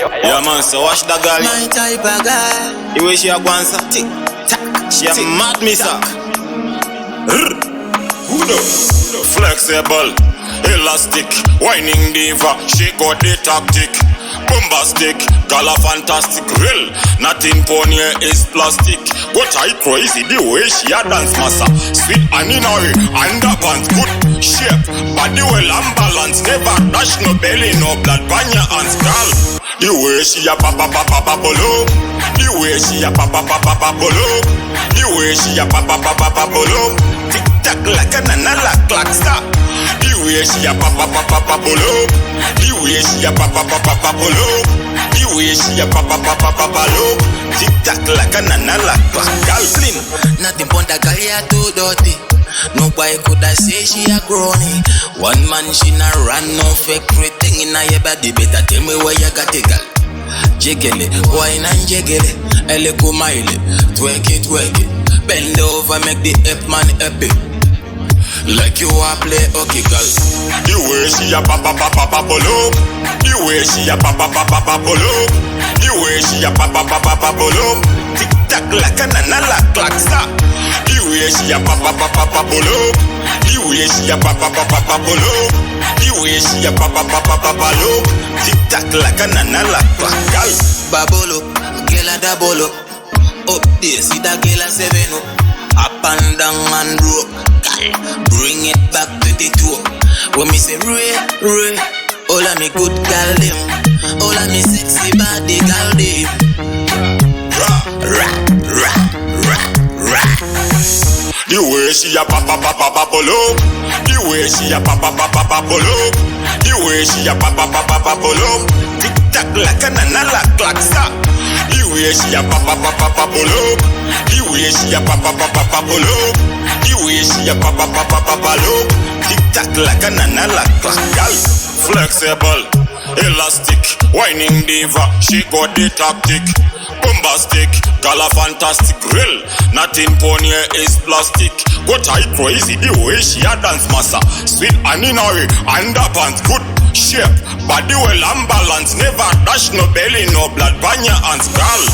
Yeah man, so watch the girl. My type of girl. The way she a go and say tick tack, she a mad me sir. Who know? Flexible, elastic, whining diva. She got the tactic, bombastic, color fantastic, real. Nothing pony is plastic. Got I crazy the way she a dance massa. Sweet and in her underpants, good shape, body well and balance. Never dash no belly, no blood, banya and skull. The way she a papa papa polo, the way she a papa papa polo, the way she a papa papa polo. Tick tack like an analog clock star. The way she a papa papa polo, the way she a papa papa polo, the way she a papa papa polo. Tick tack like an analog clock. Girl clean, nothing but the girl ya too dirty. Nobody could I say she a groany. One man she not run no fake thing in your body. Better tell me where you got it, girl. Jiggle it, wine and jiggle it. Elle kumaile, twerk it, bend over, make the hip man happy. Like you a play okay, girl. The way she a papa papa polo, the way she a papa papa polo, the way she a papa papa polo. Tick tack like an analog clock star. The way she a papa papa polo, the way she a papa papa polo, the way she a papa papa polo. Tick tack like an analog clock, girl. Babolo, girl a da bolo. Up there, see that girl a 7 up. Up and down and rope. Bring it back to the toe. When me say Ray, all of me good girl them, all of me sexy body girl them. Ra. The way she a papa papa polo, the way she a papa papa polo, the way she a papa papa polo. Tick tack like an analog clock star. The way she a papa papa polo, the way she a papa papa polo, the way she a papa papa polo. Tick tack like an analog clock. Girl, flexible, elastic, whining diva. She got the tactic, bombastic, color fantastic, real. Nothing pony is plastic. Got I crazy the way she a dance massa. Sweet and in her underpants, good shape, body well and balance. Never dash no belly, no blood, banya and skull.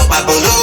Babolo.